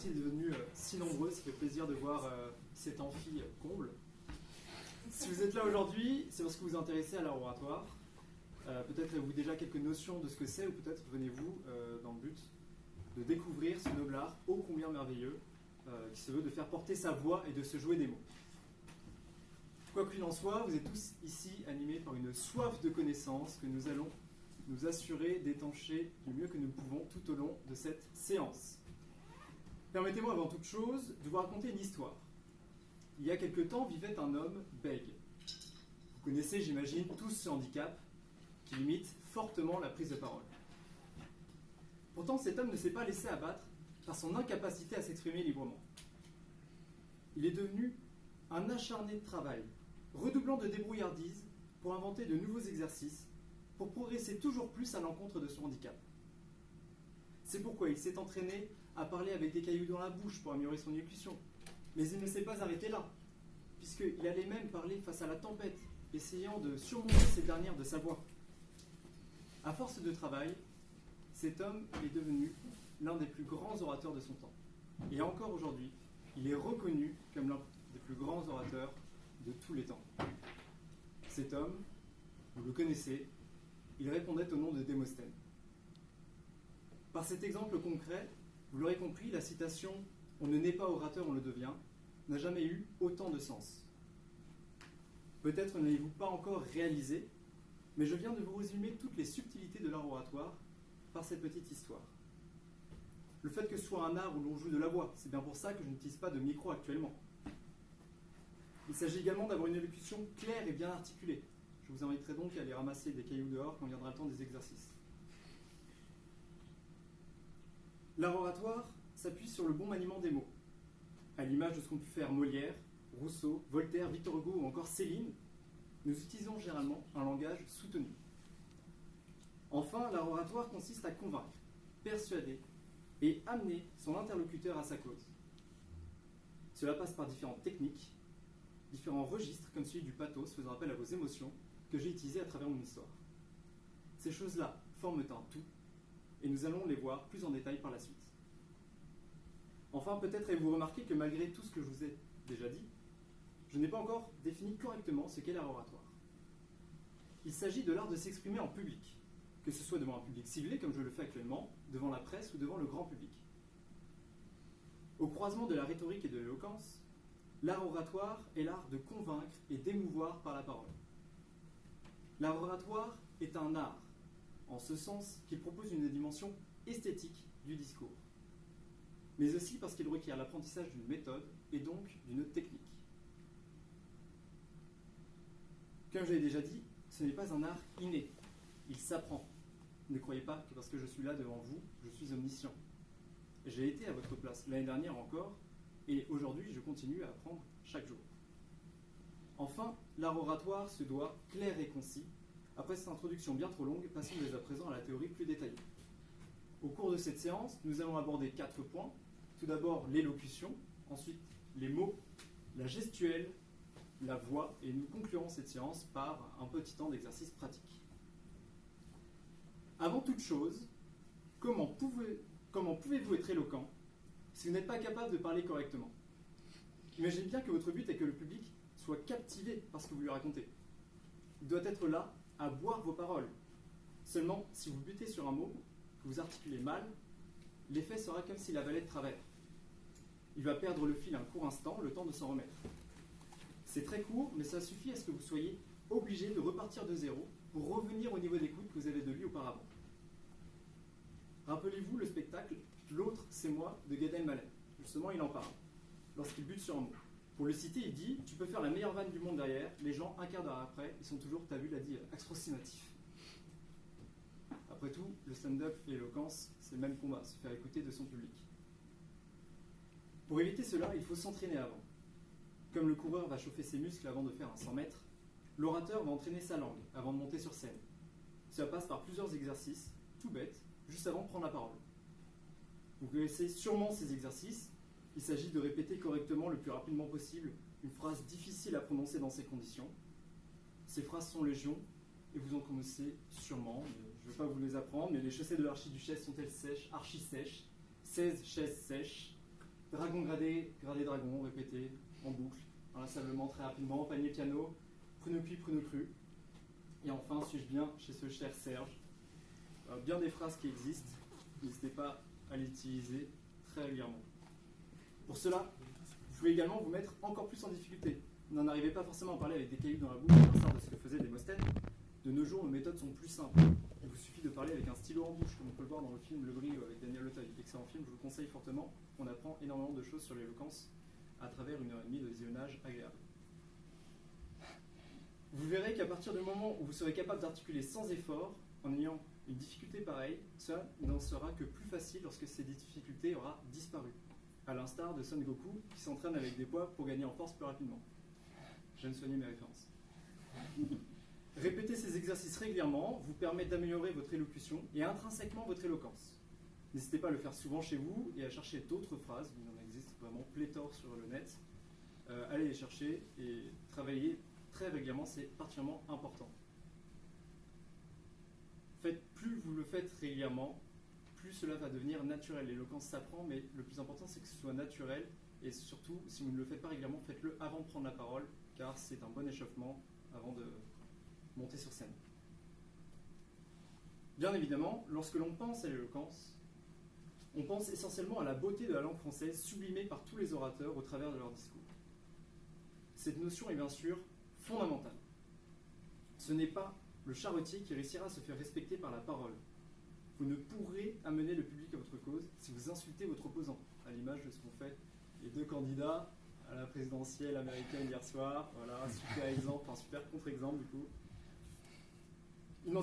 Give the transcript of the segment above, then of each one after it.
d'être venus si nombreux, ça fait plaisir de voir cet amphi comble. Si vous êtes là aujourd'hui, c'est parce que vous vous intéressez à l'art oratoire. Peut-être avez-vous déjà quelques notions de ce que c'est, ou peut-être venez-vous dans le but de découvrir ce noble art ô combien merveilleux, qui se veut de faire porter sa voix et de se jouer des mots. Quoi qu'il en soit, vous êtes tous ici animés par une soif de connaissances que nous allons nous assurer d'étancher du mieux que nous pouvons tout au long de cette séance. Permettez-moi avant toute chose de vous raconter une histoire. Il y a quelque temps vivait un homme bègue. Vous connaissez, j'imagine, tous ce handicap qui limite fortement la prise de parole. Pourtant, cet homme ne s'est pas laissé abattre par son incapacité à s'exprimer librement. Il est devenu un acharné de travail, redoublant de débrouillardise pour inventer de nouveaux exercices, pour progresser toujours plus à l'encontre de son handicap. C'est pourquoi il s'est entraîné à parler avec des cailloux dans la bouche pour améliorer son élocution. Mais il ne s'est pas arrêté là, puisqu'il allait même parler face à la tempête, essayant de surmonter cette dernière de sa voix. À force de travail, cet homme est devenu l'un des plus grands orateurs de son temps. Et encore aujourd'hui, il est reconnu comme l'un des plus grands orateurs de tous les temps. Cet homme, vous le connaissez, il répondait au nom de Démosthène. Par cet exemple concret, vous l'aurez compris, la citation « On ne naît pas orateur, on le devient » n'a jamais eu autant de sens. Peut-être n'avez-vous pas encore réalisé, mais je viens de vous résumer toutes les subtilités de l'art oratoire par cette petite histoire. Le fait que ce soit un art où l'on joue de la voix, c'est bien pour ça que je n'utilise pas de micro actuellement. Il s'agit également d'avoir une élocution claire et bien articulée. Je vous inviterai donc à aller ramasser des cailloux dehors quand viendra le temps des exercices. L'art oratoire s'appuie sur le bon maniement des mots. À l'image de ce qu'ont pu faire Molière, Rousseau, Voltaire, Victor Hugo ou encore Céline, nous utilisons généralement un langage soutenu. Enfin, l'art oratoire consiste à convaincre, persuader et amener son interlocuteur à sa cause. Cela passe par différentes techniques, différents registres comme celui du pathos faisant appel à vos émotions que j'ai utilisé à travers mon histoire. Ces choses-là forment un tout et nous allons les voir plus en détail par la suite. Enfin, peut-être avez-vous remarqué que malgré tout ce que je vous ai déjà dit, je n'ai pas encore défini correctement ce qu'est l'art oratoire. Il s'agit de l'art de s'exprimer en public, que ce soit devant un public ciblé, comme je le fais actuellement, devant la presse ou devant le grand public. Au croisement de la rhétorique et de l'éloquence, l'art oratoire est l'art de convaincre et d'émouvoir par la parole. L'art oratoire est un art, en ce sens qu'il propose une dimension esthétique du discours, mais aussi parce qu'il requiert l'apprentissage d'une méthode et donc d'une technique. Comme je l'ai déjà dit, ce n'est pas un art inné, il s'apprend. Ne croyez pas que parce que je suis là devant vous, je suis omniscient. J'ai été à votre place l'année dernière encore, et aujourd'hui je continue à apprendre chaque jour. Enfin, l'art oratoire se doit clair et concis. Après cette introduction bien trop longue, passons dès à présent à la théorie plus détaillée. Au cours de cette séance, nous allons aborder 4 points. Tout d'abord l'élocution, ensuite les mots, la gestuelle, la voix, et nous conclurons cette séance par un petit temps d'exercice pratique. Avant toute chose, comment pouvez-vous être éloquent si vous n'êtes pas capable de parler correctement? Imaginez bien que votre but est que le public soit captivé par ce que vous lui racontez. Il doit être là à boire vos paroles. Seulement, si vous butez sur un mot, que vous articulez mal, l'effet sera comme s'il avalait de travers. Il va perdre le fil un court instant, le temps de s'en remettre. C'est très court, mais ça suffit à ce que vous soyez obligé de repartir de zéro pour revenir au niveau d'écoute que vous avez de lui auparavant. Rappelez-vous le spectacle « L'autre, c'est moi » de Gad Elmaleh. Justement, il en parle, lorsqu'il bute sur un mot. Pour le citer, il dit « Tu peux faire la meilleure vanne du monde derrière, les gens, un quart d'heure après, ils sont toujours, t'as vu, l'a dit, approximatif. » Après tout, le stand-up et l'éloquence, c'est le même combat, se faire écouter de son public. Pour éviter cela, il faut s'entraîner avant. Comme le coureur va chauffer ses muscles avant de faire un 100 mètres, l'orateur va entraîner sa langue avant de monter sur scène. Cela passe par plusieurs exercices, tout bêtes, juste avant de prendre la parole. Vous connaissez sûrement ces exercices. Il s'agit de répéter correctement le plus rapidement possible une phrase difficile à prononcer dans ces conditions. Ces phrases sont légion, et vous en connaissez sûrement. Je ne vais pas vous les apprendre, mais les chaussées de l'archiduchesse sont-elles sèches, archi-sèches, 16 chaises sèches, Dragon gradé, gradé dragon, répété, en boucle, inlassablement, très rapidement, panier piano, pruneau cuit, pruneau cru. Et enfin, suis-je bien chez ce cher Serge? Bien des phrases qui existent, n'hésitez pas à les utiliser très régulièrement. Pour cela, vous pouvez également vous mettre encore plus en difficulté. Vous n'en arrivez pas forcément à parler avec des cailloux dans la bouche, à l'instar de ce que faisaient Démosthène. De nos jours, nos méthodes sont plus simples. Il vous suffit de parler avec un stylo en bouche, comme on peut le voir dans le film Le Brie avec Daniel Auteuil. Excellent film, je vous le conseille fortement. On apprend énormément de choses sur l'éloquence à travers 1h30 de visionnage agréable. Vous verrez qu'à partir du moment où vous serez capable d'articuler sans effort, en ayant une difficulté pareille, ça n'en sera que plus facile lorsque cette difficulté aura disparu. À l'instar de Son Goku qui s'entraîne avec des poids pour gagner en force plus rapidement. Je viens de soigner mes références. Répéter ces exercices régulièrement vous permet d'améliorer votre élocution et intrinsèquement votre éloquence. N'hésitez pas à le faire souvent chez vous et à chercher d'autres phrases, il en existe vraiment pléthore sur le net. Allez les chercher et travailler très régulièrement, c'est particulièrement important. Plus vous le faites régulièrement, plus cela va devenir naturel. L'éloquence s'apprend, mais le plus important c'est que ce soit naturel et surtout, si vous ne le faites pas régulièrement, faites-le avant de prendre la parole, car c'est un bon échauffement avant de monter sur scène. Bien évidemment, lorsque l'on pense à l'éloquence, on pense essentiellement à la beauté de la langue française sublimée par tous les orateurs au travers de leurs discours. Cette notion est bien sûr fondamentale. Ce n'est pas le charretier qui réussira à se faire respecter par la parole. Vous ne pourrez amener le public à votre cause si vous insultez votre opposant, à l'image de ce qu'ont fait les deux candidats à la présidentielle américaine hier soir. Voilà, super exemple, enfin super contre-exemple du coup. Il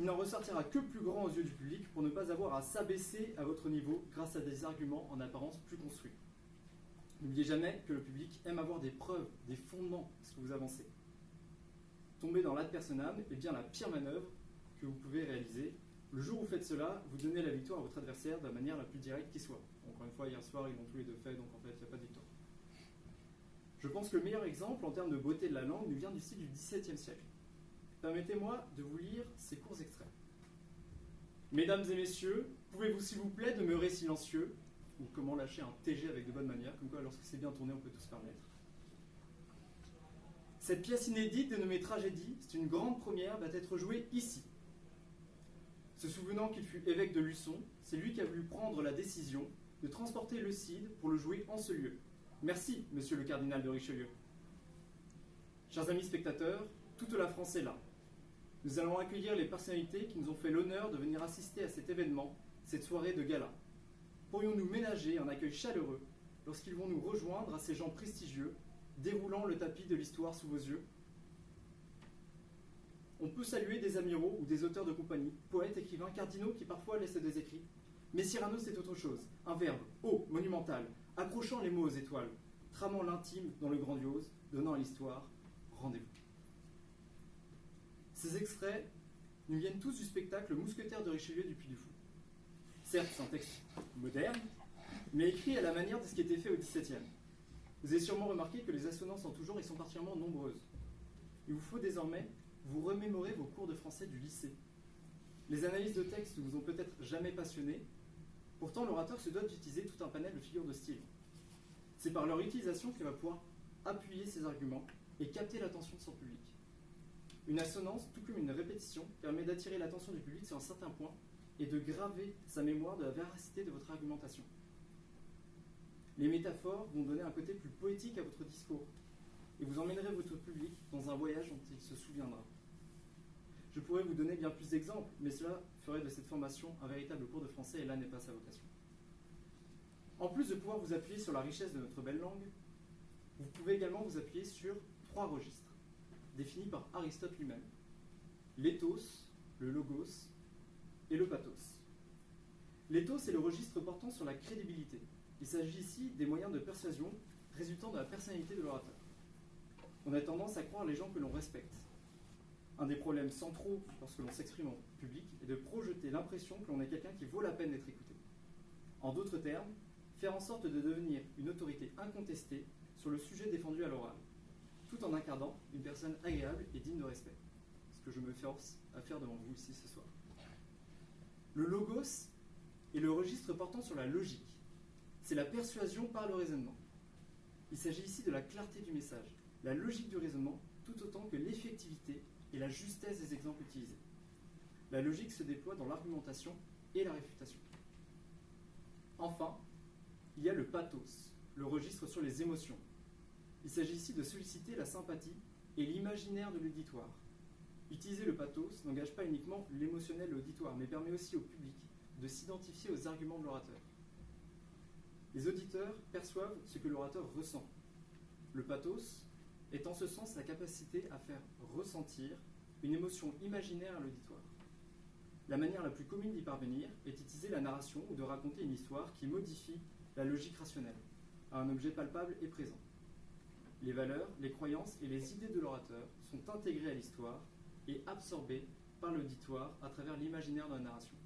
n'en ressortira que plus grand aux yeux du public pour ne pas avoir à s'abaisser à votre niveau grâce à des arguments en apparence plus construits. N'oubliez jamais que le public aime avoir des preuves, des fondements de ce que vous avancez. Tomber dans l'ad personam est bien la pire manœuvre que vous pouvez réaliser. Le jour où vous faites cela, vous donnez la victoire à votre adversaire de la manière la plus directe qui soit. Encore une fois, hier soir, ils l'ont tous les deux fait, donc en fait, il n'y a pas de victoire. Je pense que le meilleur exemple en termes de beauté de la langue nous vient du style du XVIIe siècle. Permettez-moi de vous lire ces courts extraits. Mesdames et messieurs, pouvez-vous s'il vous plaît demeurer silencieux? Ou comment lâcher un TG avec de bonnes manières, comme quoi lorsque c'est bien tourné, on peut tout se permettre. Cette pièce inédite dénommée Tragédie, c'est une grande première, va être jouée ici. Se souvenant qu'il fut évêque de Luçon, c'est lui qui a voulu prendre la décision de transporter le Cid pour le jouer en ce lieu. Merci, monsieur le cardinal de Richelieu. Chers amis spectateurs, toute la France est là. Nous allons accueillir les personnalités qui nous ont fait l'honneur de venir assister à cet événement, cette soirée de gala. Pourrions-nous ménager un accueil chaleureux lorsqu'ils vont nous rejoindre à ces gens prestigieux, déroulant le tapis de l'histoire sous vos yeux? On peut saluer des amiraux ou des auteurs de compagnie, poètes, écrivains, cardinaux qui parfois laissent des écrits. Mais Cyrano, c'est autre chose. Un verbe, haut, monumental, accrochant les mots aux étoiles, tramant l'intime dans le grandiose, donnant à l'histoire rendez-vous. Ces extraits nous viennent tous du spectacle Mousquetaires de Richelieu du Puy du Fou. Certes, c'est un texte moderne, mais écrit à la manière de ce qui était fait au XVIIe. Vous avez sûrement remarqué que les assonances en tout genre y sont particulièrement nombreuses. Il vous faut désormais vous remémorer vos cours de français du lycée. Les analyses de texte vous ont peut-être jamais passionné, pourtant l'orateur se doit d'utiliser tout un panel de figures de style. C'est par leur utilisation qu'il va pouvoir appuyer ses arguments et capter l'attention de son public. Une assonance, tout comme une répétition, permet d'attirer l'attention du public sur un certain point et de graver sa mémoire de la véracité de votre argumentation. Les métaphores vont donner un côté plus poétique à votre discours et vous emmènerez votre public dans un voyage dont il se souviendra. Je pourrais vous donner bien plus d'exemples, mais cela ferait de cette formation un véritable cours de français et là n'est pas sa vocation. En plus de pouvoir vous appuyer sur la richesse de notre belle langue, vous pouvez également vous appuyer sur 3 registres, définis par Aristote lui-même. L'éthos, le logos et le pathos. L'éthos est le registre portant sur la crédibilité. Il s'agit ici des moyens de persuasion résultant de la personnalité de l'orateur. On a tendance à croire les gens que l'on respecte. Un des problèmes centraux lorsque l'on s'exprime en public est de projeter l'impression que l'on est quelqu'un qui vaut la peine d'être écouté. En d'autres termes, faire en sorte de devenir une autorité incontestée sur le sujet défendu à l'oral, tout en incarnant une personne agréable et digne de respect. Ce que je me force à faire devant vous ici ce soir. Le logos est le registre portant sur la logique. c'est la persuasion par le raisonnement. Il s'agit ici de la clarté du message, la logique du raisonnement, tout autant que l'effectivité et la justesse des exemples utilisés. La logique se déploie dans l'argumentation et la réfutation. Enfin, il y a le pathos, le registre sur les émotions. Il s'agit ici de solliciter la sympathie et l'imaginaire de l'auditoire. Utiliser le pathos n'engage pas uniquement l'émotionnel de l'auditoire, mais permet aussi au public de s'identifier aux arguments de l'orateur. Les auditeurs perçoivent ce que l'orateur ressent. Le pathos est en ce sens la capacité à faire ressentir une émotion imaginaire à l'auditoire. La manière la plus commune d'y parvenir est d'utiliser la narration ou de raconter une histoire qui modifie la logique rationnelle à un objet palpable et présent. Les valeurs, les croyances et les idées de l'orateur sont intégrées à l'histoire et absorbées par l'auditoire à travers l'imaginaire de la narration.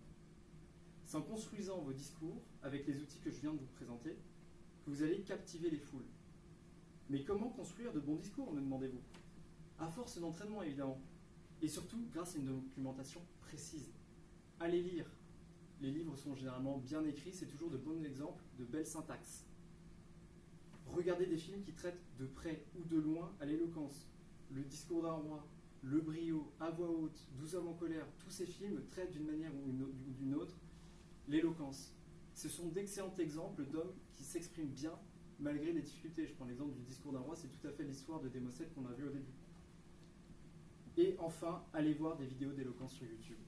C'est en construisant vos discours avec les outils que je viens de vous présenter que vous allez captiver les foules. Mais comment construire de bons discours, me demandez-vous? À force d'entraînement, évidemment. Et surtout, grâce à une documentation précise. Allez lire. Les livres sont généralement bien écrits, c'est toujours de bons exemples, de belles syntaxes. Regardez des films qui traitent de près ou de loin à l'éloquence. Le discours d'un roi, Le Brio, À voix haute, 12 hommes en colère, tous ces films traitent d'une manière ou d'une autre l'éloquence. Ce sont d'excellents exemples d'hommes qui s'expriment bien malgré les difficultés. Je prends l'exemple du discours d'un roi, c'est tout à fait l'histoire de Démocète qu'on a vu au début. Et enfin, allez voir des vidéos d'éloquence sur YouTube.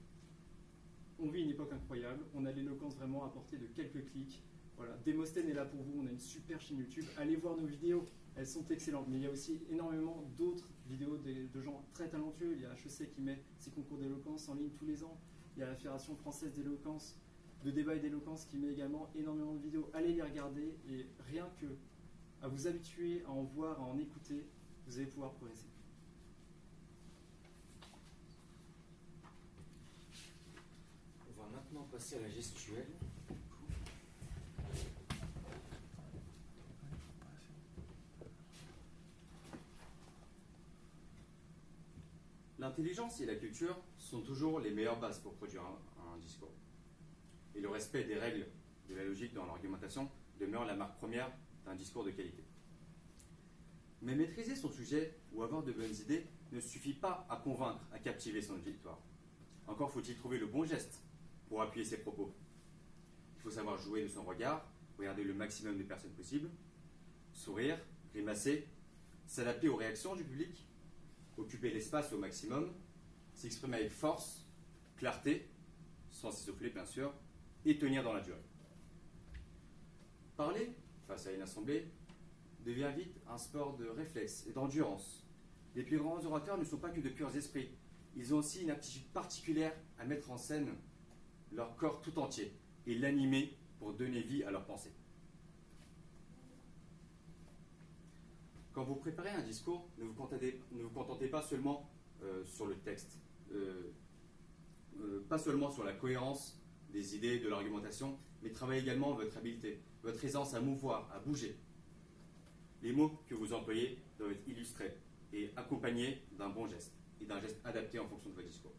On vit une époque incroyable, on a l'éloquence vraiment à portée de quelques clics. Voilà, Démosthène est là pour vous, on a une super chaîne YouTube. Allez voir nos vidéos, elles sont excellentes. Mais il y a aussi énormément d'autres vidéos de gens très talentueux. Il y a HEC qui met ses concours d'éloquence en ligne tous les ans. Il y a la Fédération française d'éloquence, de débat et d'éloquence qui met également énormément de vidéos. Allez les regarder et rien que à vous habituer à en voir, à en écouter, vous allez pouvoir progresser. On va maintenant passer à la gestuelle. L'intelligence et la culture sont toujours les meilleures bases pour produire un discours. Et le respect des règles de la logique dans l'argumentation demeure la marque première d'un discours de qualité. Mais maîtriser son sujet ou avoir de bonnes idées ne suffit pas à convaincre, à captiver son auditoire. Encore faut-il trouver le bon geste pour appuyer ses propos. Il faut savoir jouer de son regard, regarder le maximum de personnes possibles, sourire, grimacer, s'adapter aux réactions du public, occuper l'espace au maximum, s'exprimer avec force, clarté, sans s'essouffler bien sûr, et tenir dans la durée. Parler, face à une assemblée, devient vite un sport de réflexe et d'endurance. Les plus grands orateurs ne sont pas que de purs esprits, ils ont aussi une aptitude particulière à mettre en scène leur corps tout entier et l'animer pour donner vie à leurs pensées. Quand vous préparez un discours, ne vous contentez pas seulement sur le texte, pas seulement sur la cohérence des idées, de l'argumentation, mais travaillez également votre habileté, votre aisance à mouvoir, à bouger. Les mots que vous employez doivent être illustrés et accompagnés d'un bon geste et d'un geste adapté en fonction de votre discours.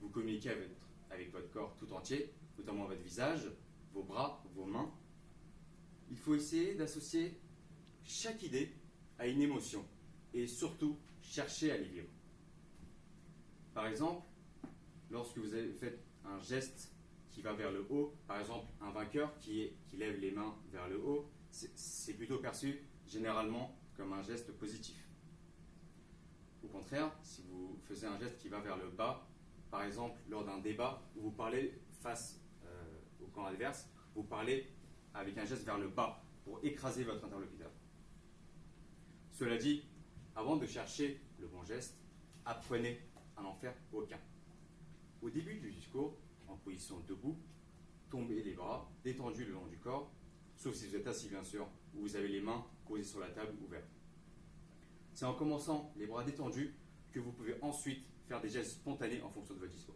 Vous communiquez avec votre corps tout entier, notamment votre visage, vos bras, vos mains. Il faut essayer d'associer chaque idée à une émotion et surtout chercher à les vivre. Par exemple, lorsque vous avez fait un geste qui va vers le haut, par exemple un vainqueur qui lève les mains vers le haut, c'est plutôt perçu généralement comme un geste positif. Au contraire, si vous faisiez un geste qui va vers le bas, par exemple lors d'un débat où vous parlez face au camp adverse, vous parlez avec un geste vers le bas pour écraser votre interlocuteur. Cela dit, avant de chercher le bon geste, apprenez à n'en faire aucun. Au début du discours, en position debout, tombez les bras détendus le long du corps, sauf si vous êtes assis bien sûr, ou vous avez les mains posées sur la table ouvertes. C'est en commençant les bras détendus que vous pouvez ensuite faire des gestes spontanés en fonction de votre discours.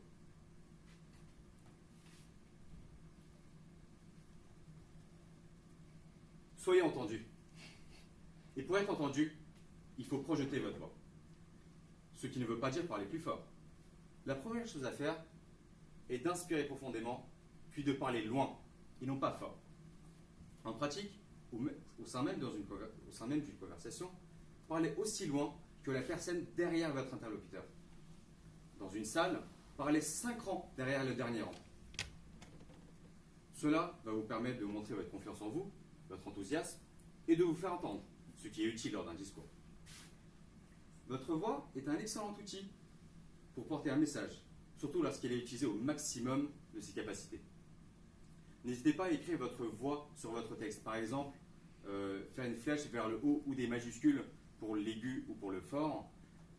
Soyez entendu. Et pour être entendu, il faut projeter votre voix. Ce qui ne veut pas dire parler plus fort. La première chose à faire est d'inspirer profondément, puis de parler loin, et non pas fort. En pratique, au sein même d'une conversation, parlez aussi loin que la personne derrière votre interlocuteur. Dans une salle, parlez 5 rangs derrière le dernier rang. Cela va vous permettre de montrer votre confiance en vous, votre enthousiasme, et de vous faire entendre, ce qui est utile lors d'un discours. Votre voix est un excellent outil pour porter un message, surtout lorsqu'elle est utilisée au maximum de ses capacités. N'hésitez pas à écrire votre voix sur votre texte. Par exemple, faire une flèche vers le haut ou des majuscules pour l'aigu ou pour le fort.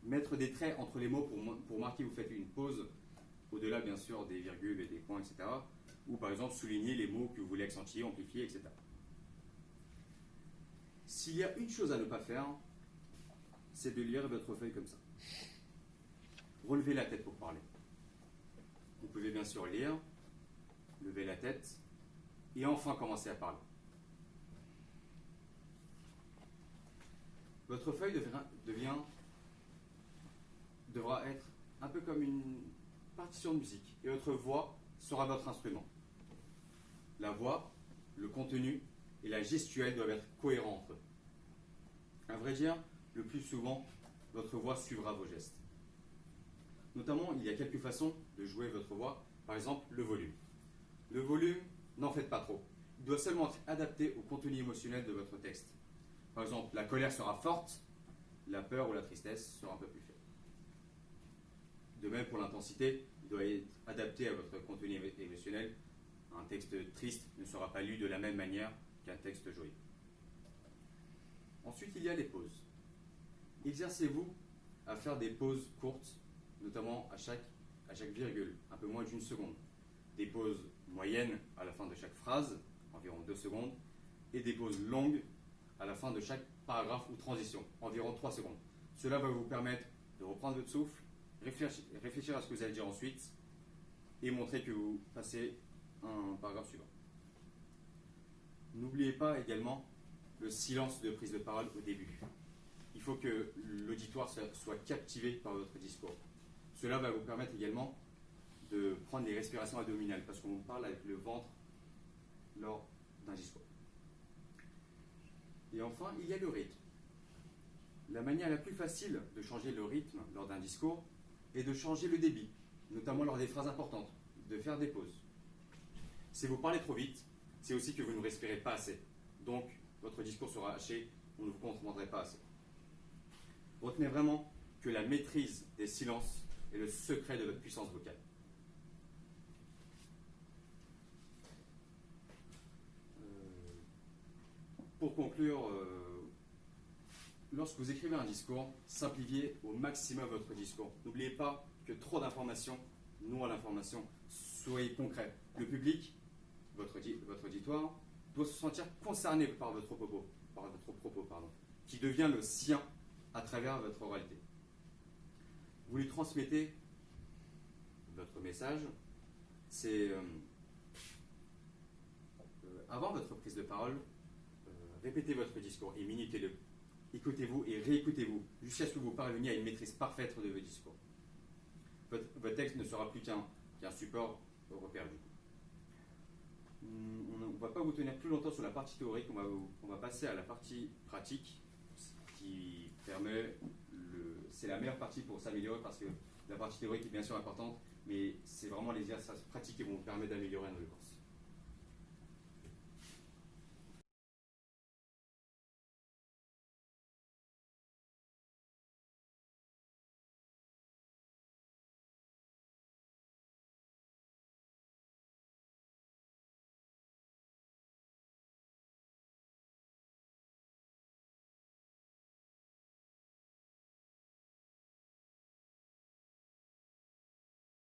Mettre des traits entre les mots pour marquer que vous faites une pause, au-delà bien sûr des virgules et des points, etc. Ou par exemple souligner les mots que vous voulez accentuer, amplifier, etc. S'il y a une chose à ne pas faire, c'est de lire votre feuille comme ça. Relevez la tête pour parler. Vous pouvez bien sûr lire, lever la tête, et enfin commencer à parler. Votre feuille devra être un peu comme une partition de musique, et votre voix sera votre instrument. La voix, le contenu et la gestuelle doivent être cohérents entre eux. À vrai dire, le plus souvent, votre voix suivra vos gestes. Notamment, il y a quelques façons de jouer votre voix, par exemple le volume. Le volume, n'en faites pas trop. Il doit seulement être adapté au contenu émotionnel de votre texte. Par exemple, la colère sera forte, la peur ou la tristesse sera un peu plus faible. De même pour l'intensité, il doit être adapté à votre contenu émotionnel. Un texte triste ne sera pas lu de la même manière qu'un texte joyeux. Ensuite, il y a les pauses. Exercez-vous à faire des pauses courtes, notamment à chaque virgule, un peu moins d'1 seconde. Des pauses moyennes à la fin de chaque phrase, environ 2 secondes, et des pauses longues à la fin de chaque paragraphe ou transition, environ 3 secondes. Cela va vous permettre de reprendre votre souffle, réfléchir à ce que vous allez dire ensuite, et montrer que vous passez un paragraphe suivant. N'oubliez pas également le silence de prise de parole au début. Il faut que l'auditoire soit captivé par votre discours. Cela va vous permettre également de prendre des respirations abdominales, parce qu'on parle avec le ventre lors d'un discours. Et enfin, il y a le rythme. La manière la plus facile de changer le rythme lors d'un discours est de changer le débit, notamment lors des phrases importantes, de faire des pauses. Si vous parlez trop vite, c'est aussi que vous ne respirez pas assez. Donc, votre discours sera haché, on ne vous comprendrait pas assez. Retenez vraiment que la maîtrise des silences est le secret de votre puissance vocale. Pour conclure, lorsque vous écrivez un discours, simplifiez au maximum votre discours. N'oubliez pas que trop d'informations nuit à l'information. Soyez concret. Le public, votre auditoire, doit se sentir concerné par votre propos, qui devient le sien à travers votre oralité. Vous lui transmettez votre message. C'est avant votre prise de parole, répétez votre discours et minutez-le. Écoutez-vous et réécoutez-vous jusqu'à ce que vous parveniez à une maîtrise parfaite de vos discours. Votre texte ne sera plus qu'un support au repère du coup. On ne va pas vous tenir plus longtemps sur la partie théorique, on va passer à la partie pratique, qui permet, c'est la meilleure partie pour s'améliorer, parce que la partie théorique est bien sûr importante, mais c'est vraiment les exercices pratiques qui vont vous permettre d'améliorer nos éloquence.